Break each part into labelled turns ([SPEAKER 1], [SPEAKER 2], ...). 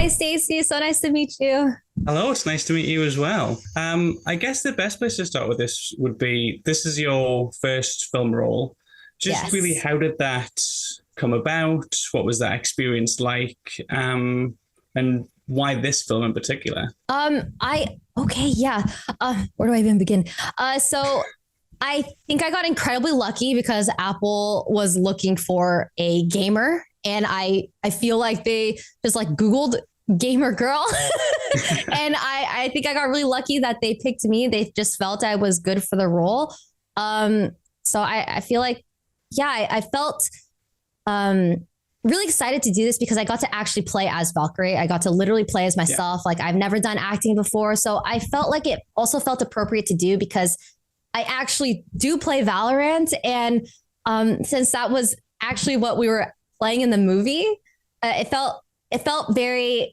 [SPEAKER 1] Hi, Stacey. So nice to meet you.
[SPEAKER 2] Hello, it's nice to meet you as well. I guess the best place to start with this would be this is your first film role. Just really,
[SPEAKER 1] Yes.
[SPEAKER 2] how did that come about? What was that experience like? And why this film in particular?
[SPEAKER 1] I okay, yeah. Where do I even begin? So I think I got incredibly lucky because Apple was looking for a gamer, and I feel like they just like Googled gamer girl, and I think I got really lucky that they picked me. They just felt I was good for the role. So I feel like yeah, I felt really excited to do this because I got to actually play as Valkyrae. I got to literally play as
[SPEAKER 2] Yeah.
[SPEAKER 1] myself. Like I've never done acting before. So I felt like it also felt appropriate to do because I actually do play Valorant. And since that was actually what we were playing in the movie, it felt very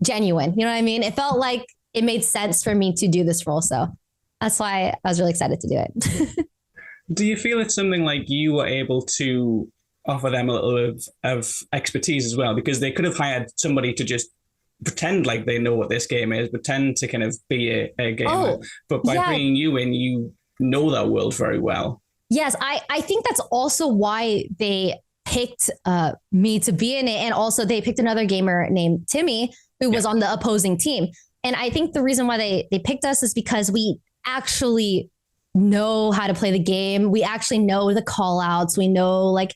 [SPEAKER 1] genuine. You know what I mean? It felt like it made sense for me to do this role. So that's why I was really excited to do it.
[SPEAKER 2] Do you feel it's something like you were able to offer them a little of expertise as well? Because they could have hired somebody to just pretend like they know what this game is, pretend to kind of be a gamer.
[SPEAKER 1] Oh,
[SPEAKER 2] But by
[SPEAKER 1] yeah.
[SPEAKER 2] bringing you in, you know that world very well.
[SPEAKER 1] Yes, I think that's also why they picked me to be in it. And also they picked another gamer named Timmy who
[SPEAKER 2] Yeah.
[SPEAKER 1] was on the opposing team. And I think the reason why they picked us is because we actually know how to play the game. We actually know the call outs. We know like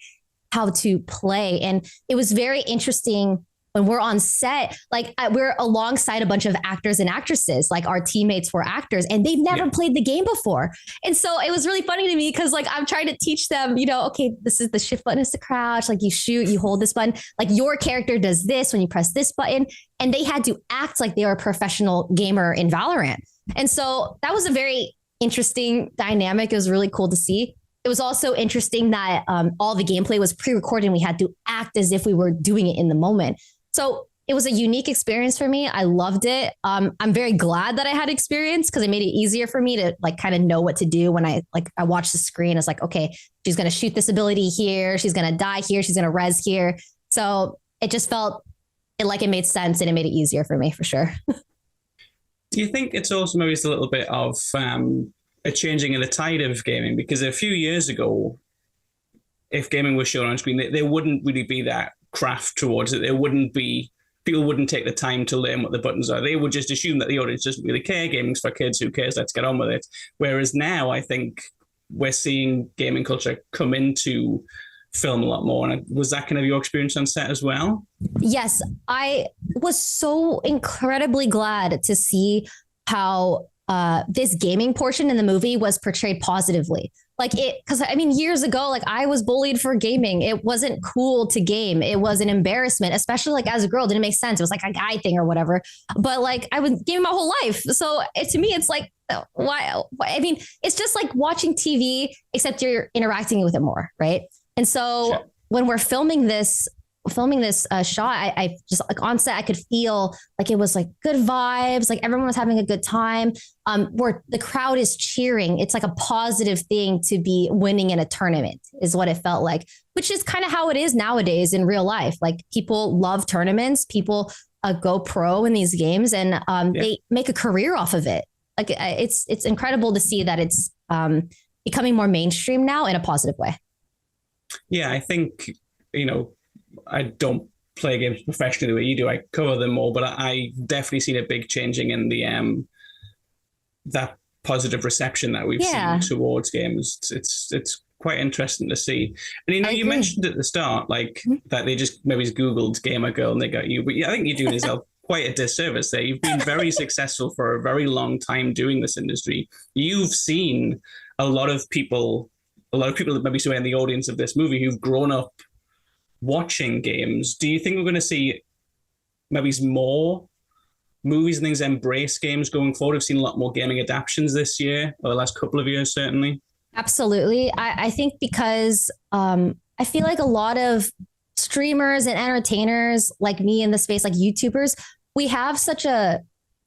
[SPEAKER 1] how to play. And it was very interesting when we're on set, like we're alongside a bunch of actors and actresses, like our teammates were actors and they've never
[SPEAKER 2] Yeah.
[SPEAKER 1] played the game before. And so it was really funny to me because like I'm trying to teach them, okay, this is the shift button is to crouch, like you shoot, you hold this button, like your character does this when you press this button. And they had to act like they were a professional gamer in Valorant. And so that was a very interesting dynamic. It was really cool to see. It was also interesting that all the gameplay was pre-recorded and we had to act as if we were doing it in the moment. So it was a unique experience for me. I loved it. I'm very glad that I had experience because it made it easier for me to like kind of know what to do when I watched the screen. It's like, okay, she's gonna shoot this ability here, she's gonna die here, she's gonna res here. So it just felt like it made sense and it made it easier for me for sure.
[SPEAKER 2] Do you think it's also maybe it's a little bit of a changing of the tide of gaming? Because a few years ago, if gaming was shown on screen, there wouldn't really be that craft towards it. There wouldn't be People wouldn't take the time to learn what the buttons are. They would just assume that the audience doesn't really care. Gaming's for kids. Who cares? Let's get on with it. Whereas now, I think we're seeing gaming culture come into film a lot more. And was that kind of your experience on set as well?
[SPEAKER 1] Yes, I was so incredibly glad to see how this gaming portion in the movie was portrayed positively. Like it, because I mean, years ago, like I was bullied for gaming. It wasn't cool to game. It was an embarrassment, especially like as a girl. It didn't make sense. It was like a guy thing or whatever. But like I was gaming my whole life, so to me, it's like why? I mean, it's just like watching TV, except you're interacting with it more, right? And so
[SPEAKER 2] Sure.
[SPEAKER 1] when we're filming this shot, I just like on set, I could feel like it was like good vibes, like everyone was having a good time. Where the crowd is cheering, it's like a positive thing to be winning in a tournament, is what it felt like, which is kind of how it is nowadays in real life. Like people love tournaments, people go pro in these games, and
[SPEAKER 2] Yeah.
[SPEAKER 1] they make a career off of it. Like it's incredible to see that it's becoming more mainstream now in a positive way.
[SPEAKER 2] Yeah, I think, you know, I don't play games professionally the way you do. I cover them more, but I definitely seen a big changing in the that positive reception that we've seen
[SPEAKER 1] Yeah,
[SPEAKER 2] towards games. It's quite interesting to see. And you know,
[SPEAKER 1] I
[SPEAKER 2] you
[SPEAKER 1] agree.
[SPEAKER 2] mentioned at the start, like that they just maybe Googled gamer girl and they got you. But yeah, I think you're doing yourself quite a disservice there. You've been very successful for a very long time doing this industry. You've seen a lot of people, a lot of people that maybe still in the audience of this movie who've grown up watching games. Do you think we're going to see maybe more movies and things embrace games going forward? We've seen a lot more gaming adaptations this year, or the last couple of years, certainly.
[SPEAKER 1] Absolutely. I think because I feel like a lot of streamers and entertainers like me in the space, like YouTubers, we have such a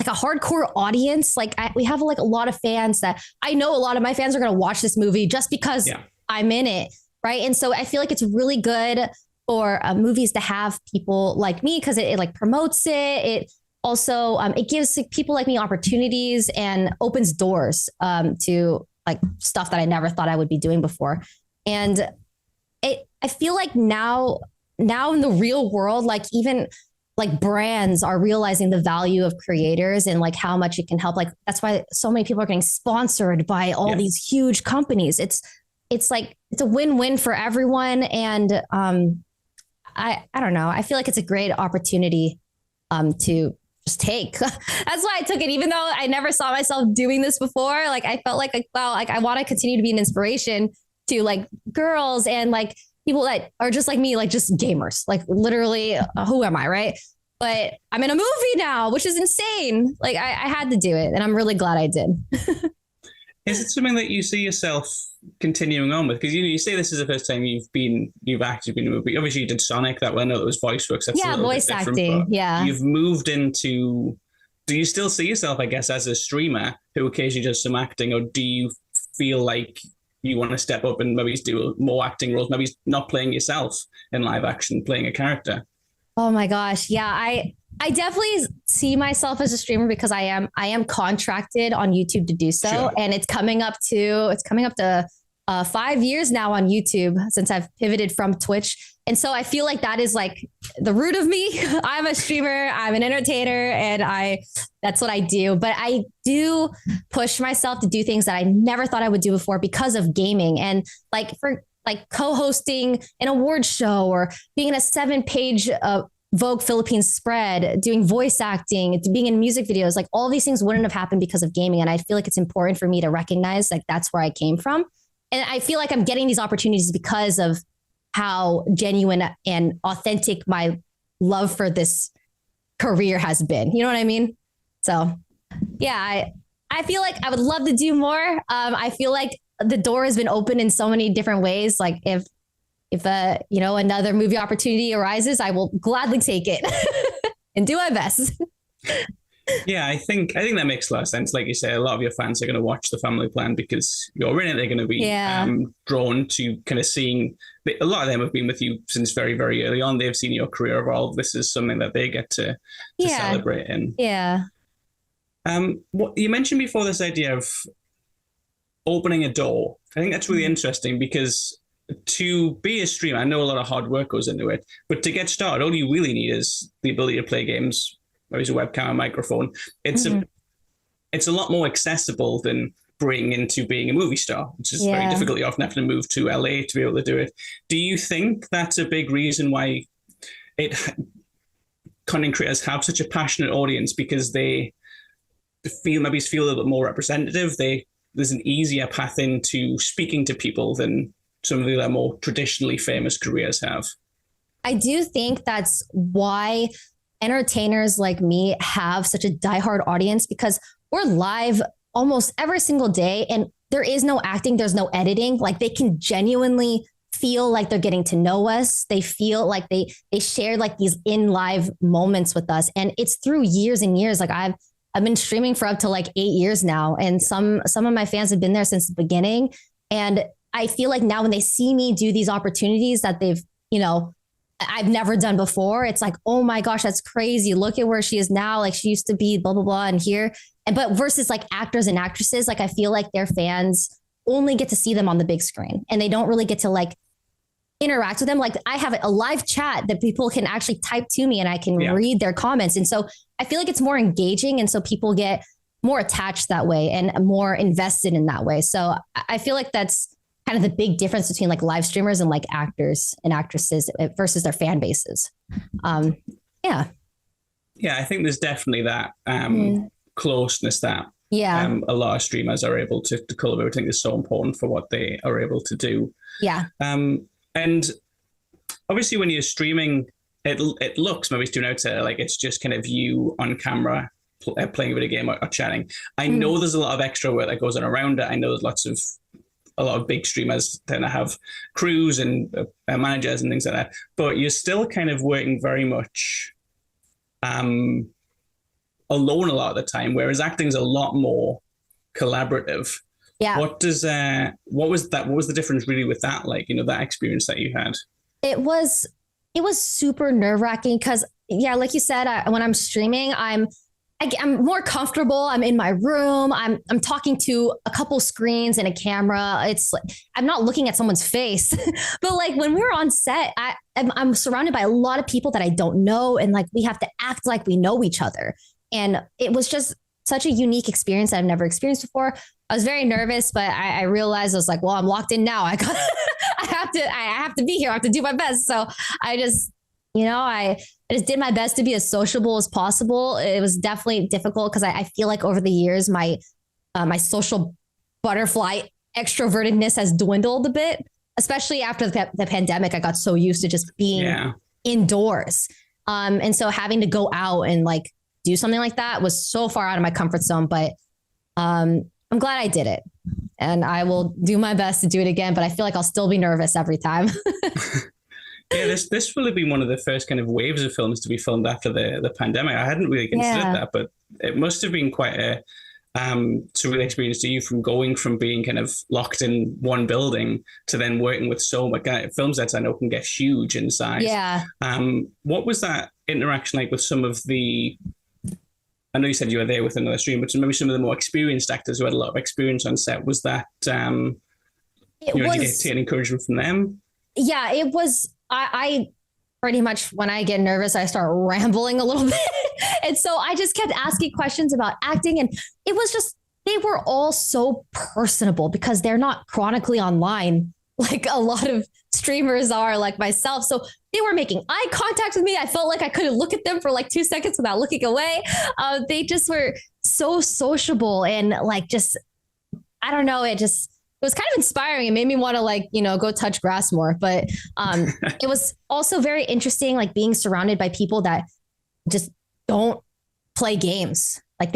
[SPEAKER 1] like a hardcore audience. Like we have like a lot of fans that I know a lot of my fans are going to watch this movie just because
[SPEAKER 2] Yeah.
[SPEAKER 1] I'm in it. Right. And so I feel like it's really good for movies to have people like me because it like promotes it. It also it gives people like me opportunities and opens doors to like stuff that I never thought I would be doing before. And I feel like now in the real world, like even like brands are realizing the value of creators and like how much it can help. Like that's why so many people are getting sponsored by all these huge companies. It's like it's a win-win for everyone. And I don't know. I feel like it's a great opportunity to just take. That's why I took it, even though I never saw myself doing this before. Like I felt like wow, like I want to continue to be an inspiration to like girls and like people that are just like me, like just gamers, like literally who am I, right? But I'm in a movie now, which is insane. Like I had to do it and I'm really glad I did.
[SPEAKER 2] Is it something that you see yourself continuing on with? Because you say this is the first time you've actually been in a movie. Obviously you did Sonic, that one, I know that was voice work. That's
[SPEAKER 1] yeah, voice acting. Yeah.
[SPEAKER 2] You've moved into, do you still see yourself, I guess, as a streamer who occasionally does some acting, or do you feel like you want to step up and maybe do more acting roles, maybe not playing yourself in live action, playing a character?
[SPEAKER 1] Oh my gosh. Yeah. I definitely see myself as a streamer because I am contracted on YouTube to do so. Sure. And it's coming up to 5 years now on YouTube since I've pivoted from Twitch. And so I feel like that is like the root of me. I'm a streamer, I'm an entertainer, and that's what I do. But I do push myself to do things that I never thought I would do before because of gaming. And like for like co-hosting an award show or being in a 7-page Vogue Philippines spread, doing voice acting, being in music videos, like all these things wouldn't have happened because of gaming. And I feel like it's important for me to recognize like that's where I came from. And I feel like I'm getting these opportunities because of how genuine and authentic my love for this career has been. You know what I mean? So yeah, I feel like I would love to do more. I feel like the door has been open in so many different ways. Like if another movie opportunity arises, I will gladly take it and do my best.
[SPEAKER 2] Yeah, I think that makes a lot of sense. Like you say, a lot of your fans are going to watch The Family Plan because you're in it. They're going to be drawn to kind of seeing. A lot of them have been with you since very, very early on. They've seen your career evolve. This is something that they get to celebrate in.
[SPEAKER 1] Yeah.
[SPEAKER 2] What you mentioned before, this idea of opening a door. I think that's really interesting because to be a streamer, I know a lot of hard work goes into it, but to get started, all you really need is the ability to play games. Maybe a webcam, a microphone. It's a lot more accessible than bringing into being a movie star, which is very difficult. You often have to move to LA to be able to do it. Do you think that's a big reason why content creators have such a passionate audience, because they feel a little bit more representative? There's an easier path into speaking to people than some of the other more traditionally famous careers have.
[SPEAKER 1] I do think that's why entertainers like me have such a diehard audience, because we're live almost every single day and there is no acting, there's no editing. Like they can genuinely feel like they're getting to know us. They feel like they share like these in live moments with us. And it's through years and years. Like I've been streaming for up to like 8 years now. And some of my fans have been there since the beginning. And I feel like now when they see me do these opportunities that I've never done before, it's like, oh my gosh, that's crazy. Look at where she is now. Like she used to be blah, blah, blah. And here, but versus like actors and actresses, like I feel like their fans only get to see them on the big screen and they don't really get to like interact with them. Like I have a live chat that people can actually type to me and I can read their comments. And so I feel like it's more engaging. And so people get more attached that way and more invested in that way. So I feel like that's kind of the big difference between like live streamers and like actors and actresses versus their fan bases. Yeah,
[SPEAKER 2] I think there's definitely that closeness that a lot of streamers are able to cultivate. I think is so important for what they are able to do.
[SPEAKER 1] Yeah.
[SPEAKER 2] And obviously when you're streaming, it looks maybe to an outsider like it's just kind of you on camera playing a video game or chatting. I know there's a lot of extra work that goes on around it. I know there's a lot of big streamers tend to have crews and managers and things like that, but you're still kind of working very much alone a lot of the time, whereas acting is a lot more collaborative. Yeah. What was the difference really with that? Like, that experience that you had?
[SPEAKER 1] It was it was super nerve wracking because, yeah, like you said, when I'm streaming, I'm more comfortable. I'm in my room. I'm talking to a couple screens and a camera. It's like I'm not looking at someone's face. But like when we're on set, I'm surrounded by a lot of people that I don't know, and like we have to act like we know each other. And it was just such a unique experience that I've never experienced before. I was very nervous, but I realized I was like, well, I'm locked in now. I have to be here. I have to do my best. So I just, I just did my best to be as sociable as possible. It was definitely difficult because I feel like over the years, my social butterfly extrovertedness has dwindled a bit, especially after the pandemic. I got so used to just being indoors. And so having to go out and like do something like that was so far out of my comfort zone, but I'm glad I did it. And I will do my best to do it again, but I feel like I'll still be nervous every time.
[SPEAKER 2] Yeah, this will have been one of the first kind of waves of films to be filmed after the pandemic. I hadn't really considered that, but it must have been quite a surreal experience to you from going from being kind of locked in one building to then working with so much film sets I know can get huge in size.
[SPEAKER 1] Yeah.
[SPEAKER 2] What was that interaction like with some of the, I know you said you were there with another stream, but maybe some of the more experienced actors who had a lot of experience on set, was that, did you get any encouragement from them?
[SPEAKER 1] Yeah, it was, I pretty much, when I get nervous, I start rambling a little bit. And so I just kept asking questions about acting. And it was just, they were all so personable because they're not chronically online like a lot of streamers are, like myself. So they were making eye contact with me. I felt like I couldn't look at them for like 2 seconds without looking away. They just were so sociable and like, just, I don't know. It was kind of inspiring. It made me want to go touch grass more. But it was also very interesting, like being surrounded by people that just don't play games. Like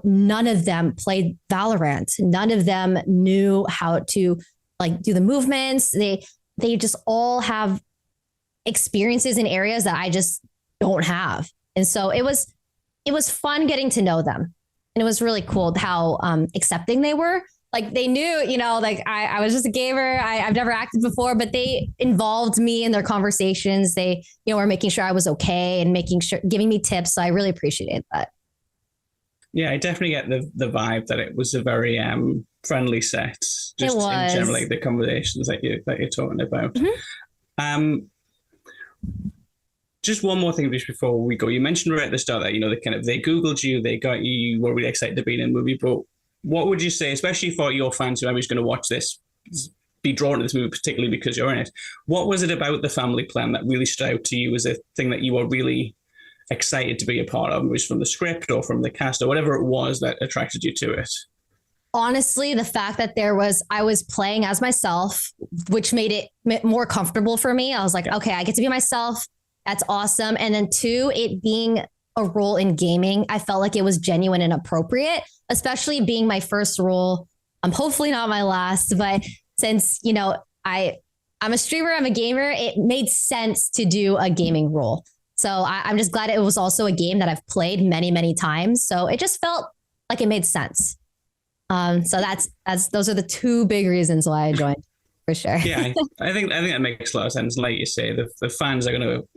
[SPEAKER 1] none of them played Valorant. None of them knew how to like do the movements. They just all have experiences in areas that I just don't have. And so it was fun getting to know them. And it was really cool how accepting they were. Like they knew, like I was just a gamer. I've never acted before, but they involved me in their conversations. They, were making sure I was okay and giving me tips. So I really appreciated that. Yeah,
[SPEAKER 2] I definitely get the vibe that it was a very friendly set. Just
[SPEAKER 1] it was.
[SPEAKER 2] In general, like the conversations that you're talking about. Mm-hmm. Just one more thing just before we go. You mentioned right at the start that they Googled you, they got you, you were really excited to be in a movie, but what would you say, especially for your fans who are going to watch this, be drawn to this movie, particularly because you're in it? What was it about the family plan that really stood out to you as a thing that you were really excited to be a part of? It was from the script or from the cast or whatever it was that attracted you to it?
[SPEAKER 1] Honestly, the fact that I was playing as myself, which made it more comfortable for me. I was like, okay, I get to be myself. That's awesome. And then 2, it being a role in gaming, I felt like it was genuine and appropriate, especially being my first role. Hopefully not my last, but since, I'm a streamer, I'm a gamer, it made sense to do a gaming role. So I'm just glad it was also a game that I've played many, many times. So it just felt like it made sense. So those are the 2 big reasons why I joined, for sure.
[SPEAKER 2] Yeah, I think that makes a lot of sense. Like you say, the fans are going to,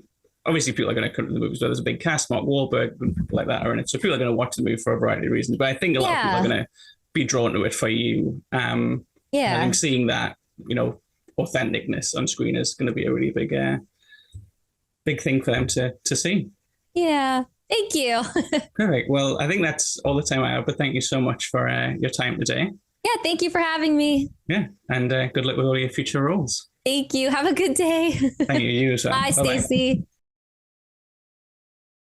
[SPEAKER 2] obviously people are going to come to the movies where there's a big cast, Mark Wahlberg and people like that are in it. So people are going to watch the movie for a variety of reasons. But I think a lot of people are going to be drawn to it for you. I think seeing that, authenticness on screen is going to be a really big thing for them to see.
[SPEAKER 1] Yeah. Thank you.
[SPEAKER 2] Perfect. Well, I think that's all the time I have, but thank you so much for your time today.
[SPEAKER 1] Yeah. Thank you for having me.
[SPEAKER 2] Yeah. And good luck with all your future roles.
[SPEAKER 1] Thank you. Have a good day.
[SPEAKER 2] Thank you. You as well.
[SPEAKER 1] Bye, Stacey.